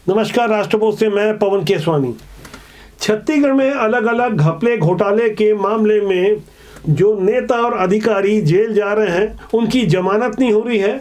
नमस्कार, राष्ट्रपोस्ट से मैं पवन केसवानी। छत्तीसगढ़ में अलग अलग घपले घोटाले के मामले में जो नेता और अधिकारी जेल जा रहे हैं उनकी जमानत नहीं हो रही है।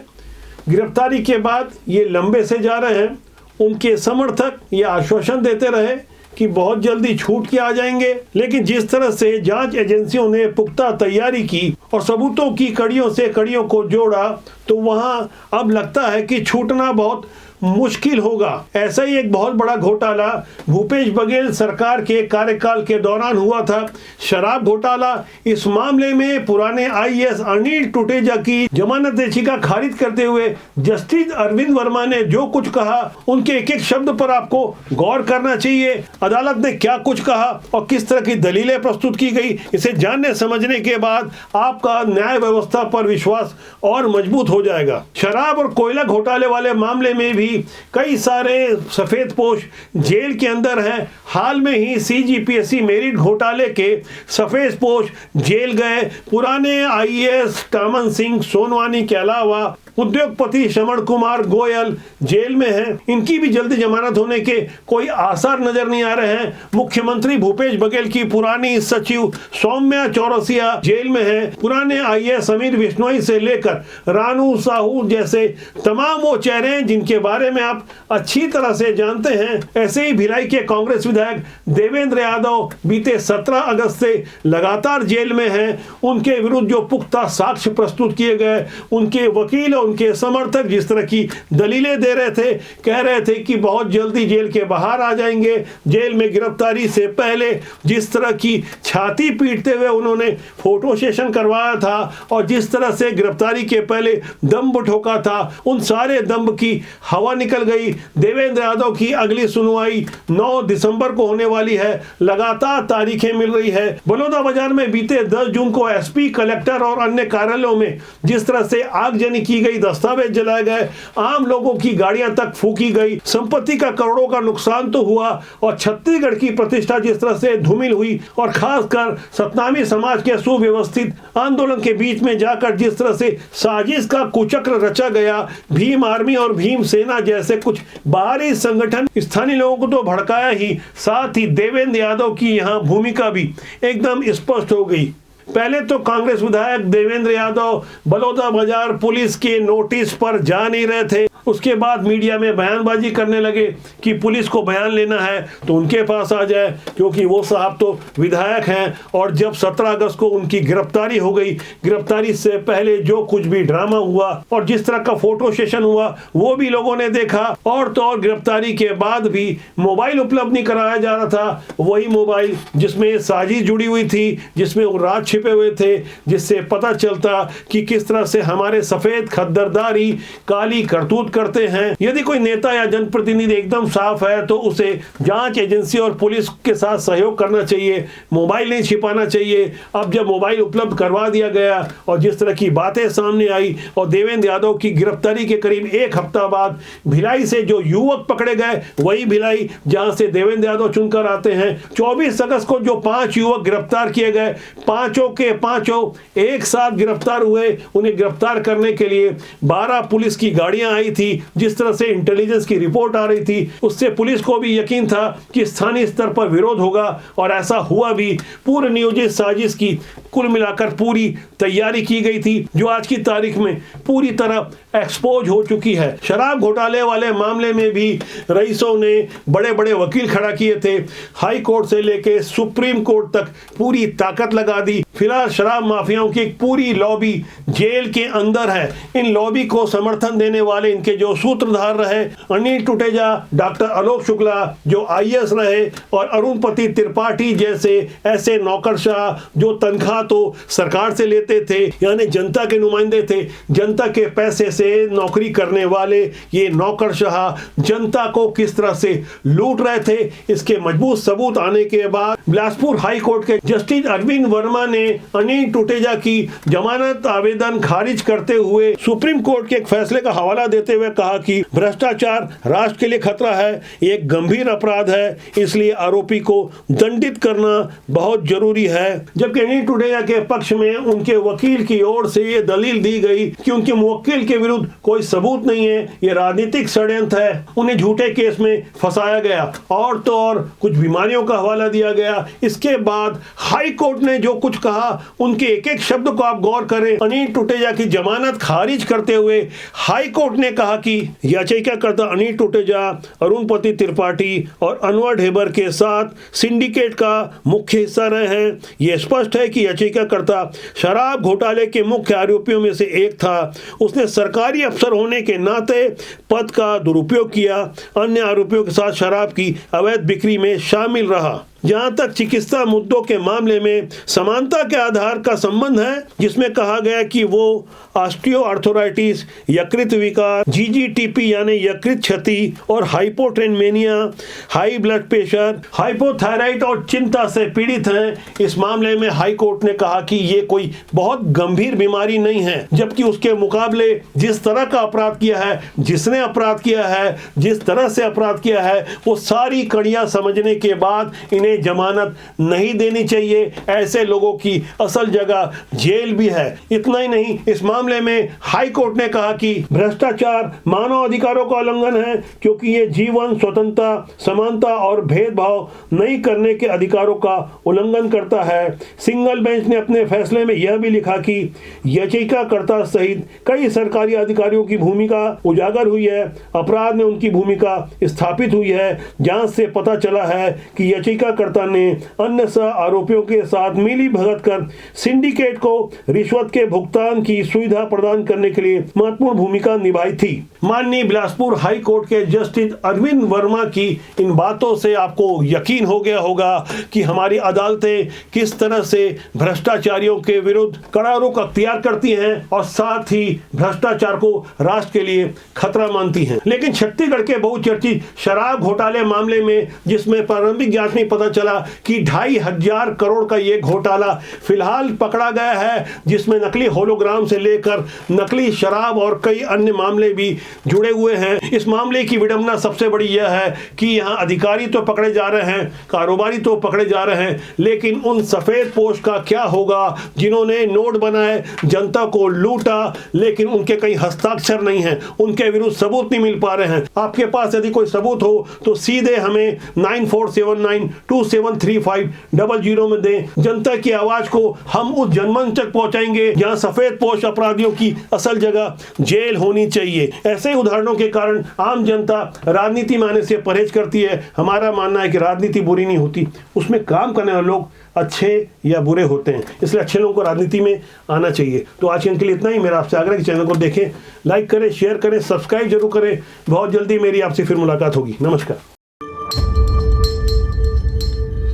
गिरफ्तारी के बाद ये लंबे से जा रहे हैं। उनके समर्थक ये आश्वासन देते रहे कि बहुत जल्दी छूट के आ जाएंगे, लेकिन जिस तरह से जांच एजेंसियों ने पुख्ता तैयारी की और सबूतों की कड़ियों से कड़ियों को जोड़ा तो वहां अब लगता है कि छूटना बहुत मुश्किल होगा। ऐसा ही एक बहुत बड़ा घोटाला भूपेश बघेल सरकार के कार्यकाल के दौरान हुआ था, शराब घोटाला। इस मामले में पुराने आईएएस अनिल टुटेजा की जमानत याचिका खारिज करते हुए जस्टिस अरविंद वर्मा ने जो कुछ कहा, उनके एक एक शब्द पर आपको गौर करना चाहिए। अदालत ने क्या कुछ कहा और किस तरह की दलीलें प्रस्तुत की गई, इसे जानने समझने के बाद आपका न्याय व्यवस्था पर विश्वास और मजबूत हो जाएगा। शराब और कोयला घोटाले वाले मामले में भी कई सारे सफेदपोश जेल के अंदर हैं। हाल में ही सीजीपीएससी मेरिट घोटाले के सफेदपोश जेल गए। पुराने आईएएस टामन सिंह सोनवानी के अलावा उद्योगपति श्रवण कुमार गोयल जेल में हैं। इनकी भी जल्दी जमानत होने के कोई आसार नजर नहीं आ रहे हैं। मुख्यमंत्री भूपेश बघेल की पुरानी सचिव सौम्या चौरसिया जेल में है। पुराने आईएएस समीर बिश्नोई से लेकर रानू साहू जैसे तमाम वो चेहरे हैं जिनके बारे में आप अच्छी तरह से जानते हैं। ऐसे ही भिलाई के कांग्रेस विधायक देवेंद्र यादव बीते 17 अगस्त से लगातार जेल में हैं। उनके विरुद्ध जो पुख्ता साक्ष्य प्रस्तुत किए गए, उनके वकील उनके समर्थक जिस तरह की दलीलें दे रहे थे, कह रहे थे कि बहुत जल्दी जेल के बाहर आ जाएंगे। जेल में गिरफ्तारी से पहले जिस तरह की छाती पीटते हुए उन्होंने फोटो सेशन करवाया था और जिस तरह से गिरफ्तारी के पहले दम्भ ठोका था, उन सारे दम्भ की हवा निकल गई। देवेंद्र यादव की अगली सुनवाई 9 दिसंबर को होने वाली है। लगातार तारीखें मिल रही है। बलौदाबाजार में बीते 10 जून को एसपी, कलेक्टर और अन्य कार्यालयों में जिस तरह से आगजनी की गई, दस्तावेज जलाए गए, आम लोगों की गाड़ियां तक फूकी गई, संपत्ति का करोड़ों का नुकसान तो हुआ और छत्तीसगढ़ की प्रतिष्ठा जिस तरह से धूमिल हुई और खासकर सतनामी समाज के सुव्यवस्थित आंदोलन के बीच में जाकर जिस तरह से साजिश का कुचक्र रचा गया, भीम आर्मी और भीम सेना जैसे कुछ बाहरी संगठन स्थानीय लोगों को तो भड़काया ही, साथ ही देवेंद्र यादव की यहां भूमिका भी एकदम स्पष्ट हो गई। पहले तो कांग्रेस विधायक देवेंद्र यादव बलौदाबाजार पुलिस के नोटिस पर जा नहीं रहे थे। उसके बाद मीडिया में बयानबाजी करने लगे कि पुलिस को बयान लेना है तो उनके पास आ जाए, क्योंकि वो साहब तो विधायक हैं। और जब 17 अगस्त को उनकी गिरफ्तारी हो गई, गिरफ्तारी से पहले जो कुछ भी ड्रामा हुआ और जिस तरह का फोटो सेशन हुआ वो भी लोगों ने देखा। और तो और गिरफ्तारी के बाद भी मोबाइल उपलब्ध नहीं कराया जा रहा था, वही मोबाइल जिसमें साजिश जुड़ी हुई थी, जिसमें वो राज छिपे हुए थे, जिससे पता चलता कि किस तरह से हमारे सफेद खद्दरदारी काली करतूत करते हैं। यदि कोई नेता या जनप्रतिनिधि एकदम साफ है तो उसे जांच एजेंसी और पुलिस के साथ सहयोग करना चाहिए, मोबाइल नहीं छिपाना चाहिए। अब जब मोबाइल उपलब्ध करवा दिया गया और जिस तरह की बातें सामने आई और देवेंद्र यादव की गिरफ्तारी के करीब एक हफ्ता बाद भिलाई से जो युवक पकड़े गए, वही भिलाई जहां से देवेंद्र यादव चुनकर आते हैं। 24 अगस्त को जो 5 युवक गिरफ्तार किए गए, पांचों के पांचों एक साथ गिरफ्तार हुए। उन्हें गिरफ्तार करने के लिए 12 पुलिस की गाड़ियां आई थी। जिस तरह से इंटेलिजेंस की रिपोर्ट आ रही थी, उससे पुलिस को भी यकीन था कि स्थानीय स्तर पर विरोध होगा और ऐसा हुआ भी। पूर्व नियोजित साजिश की कुल मिलाकर पूरी तैयारी की गई थी, जो आज की तारीख में पूरी तरह एक्सपोज हो चुकी है। शराब घोटाले वाले मामले में भी रईसों ने बड़े बड़े वकील खड़ा किए थे। हाई कोर्ट से लेके सुप्रीम कोर्ट तक पूरी ताकत लगा दी। फिलहाल शराब माफियाओं की एक पूरी लॉबी जेल के अंदर है। इन लॉबी को समर्थन देने वाले इनके जो सूत्रधार रहे, अनिल टुटेजा, डॉक्टर आलोक शुक्ला जो आईएएस रहे और अरुणपति त्रिपाठी जैसे ऐसे नौकरशाह जो तनख्वाह तो सरकार से लेते थे, यानी जनता के नुमाइंदे थे, जनता के पैसे से नौकरी करने वाले ये नौकरशाह जनता को किस तरह से लूट रहे थे, इसके मजबूत सबूत आने के बाद बिलासपुर हाई कोर्ट के जस्टिस अरविंद वर्मा ने ने अनिल टुटेजा की जमानत आवेदन खारिज करते हुए सुप्रीम कोर्ट के एक फैसले का हवाला देते हुए कहा कि भ्रष्टाचार राष्ट्र के लिए खतरा है, एक गंभीर अपराध है, इसलिए आरोपी को दंडित करना बहुत जरूरी है। जबकि अनिल टुटेजा के पक्ष में उनके वकील की ओर से ये दलील दी गई कि उनके मुवक्किल के विरुद्ध कोई सबूत नहीं है, ये राजनीतिक षड्यंत्र है, उन्हें झूठे केस में फंसाया गया और तो और कुछ बीमारियों का हवाला दिया गया। इसके बाद हाई कोर्ट ने जो कुछ कहा, उनके एक एक शब्द को आप गौर करें। अनिल टुटेजा की जमानत खारिज करते हुए हाई कोर्ट ने कहा कि याचिकाकर्ता अनिल टुटेजा, अरुणपति त्रिपाठी और अनवर ढेबर के साथ सिंडिकेट का मुख्य हिस्सा रहे हैं। यह स्पष्ट है कि याचिकाकर्ता शराब घोटाले के मुख्य आरोपियों में से एक था। उसने सरकारी अफसर होने के नाते पद का दुरुपयोग किया, अन्य आरोपियों के साथ शराब की अवैध बिक्री में शामिल रहा। जहां तक चिकित्सा मुद्दों के मामले में समानता के आधार का संबंध है, जिसमें कहा गया कि वो ऑस्टियोआर्थराइटिस, यकृत विकार, जीजीटीपी यानी यकृत क्षति और हाइपोटेनमेनिया, हाई ब्लड प्रेशर, हाइपोथायराइड और चिंता से पीड़ित हैं। इस मामले में हाई कोर्ट ने कहा कि ये कोई बहुत गंभीर बीमारी नहीं है, जबकि उसके मुकाबले जिस तरह का अपराध किया है, जिसने अपराध किया है, जिस तरह से अपराध किया है, वो सारी कड़ियां समझने के बाद इन्हें जमानत नहीं देनी चाहिए। ऐसे लोगों की असल जगह जेल भी है। इतना ही नहीं, इस मामले में हाई कोर्ट ने कहा कि भ्रष्टाचार मानव अधिकारों का उल्लंघन है, क्योंकि ये जीवन, स्वतंत्रता, समानता और भेदभाव नहीं करने के अधिकारों का उल्लंघन करता है। सिंगल बेंच ने अपने फैसले में यह भी लिखा कि याचिकाकर्ता सहित कई सरकारी अधिकारियों की भूमिका उजागर हुई है। अपराध में उनकी भूमिका स्थापित हुई है। जांच से पता चला है कि याचिकाकर्ता ने अन्य सह आरोपियों के साथ मिली भगत कर सिंडिकेट को रिश्वत के भुगतान की सुविधा प्रदान करने के लिए महत्वपूर्ण भूमिका निभाई थी। माननीय बिलासपुर हाई कोर्ट के जस्टिस अरविंद वर्मा की इन बातों से आपको यकीन हो गया होगा कि हमारी अदालतें किस तरह से भ्रष्टाचारियों के विरुद्ध कड़ा रुख अख्तियार करती हैं और साथ ही भ्रष्टाचार को राष्ट्र के लिए खतरा मानती हैं। लेकिन छत्तीसगढ़ के बहुचर्चित शराब घोटाले मामले में, जिसमें प्रारंभिक जांच में पता चला कि 2,500 करोड़ का ये घोटाला फिलहाल पकड़ा गया है, जिसमें नकली होलोग्राम से लेकर नकली शराब और कई अन्य मामले भी जुड़े हुए हैं। इस मामले की विडंबना सबसे बड़ी यह है कि यहाँ अधिकारी तो पकड़े जा रहे हैं, कारोबारी तो पकड़े जा रहे हैं, लेकिन उन सफेद पोश का क्या होगा जिन्होंने नोट बनाए, जनता को लूटा, लेकिन उनके कहीं हस्ताक्षर नहीं है, उनके विरुद्ध सबूत नहीं मिल पा रहे हैं। आपके पास यदि कोई सबूत हो तो सीधे हमें 9479273500 में दें। जनता की आवाज को हम उस जनमंच तक पहुंचाएंगे जहां सफेद पोश अपराधियों की असल जगह जेल होनी चाहिए। ऐसे उदाहरणों के कारण आम जनता राजनीति में आने से परहेज करती है। हमारा मानना है कि राजनीति बुरी नहीं होती, उसमें काम करने वाले लोग अच्छे या बुरे होते हैं, इसलिए अच्छे लोगों को राजनीति में आना चाहिए। तो आज के लिए इतना ही। मेरा आपसे आग्रह कि चैनल को देखें, लाइक करें, शेयर करें, सब्सक्राइब जरूर करें। बहुत जल्दी मेरी आपसे फिर मुलाकात होगी। नमस्कार।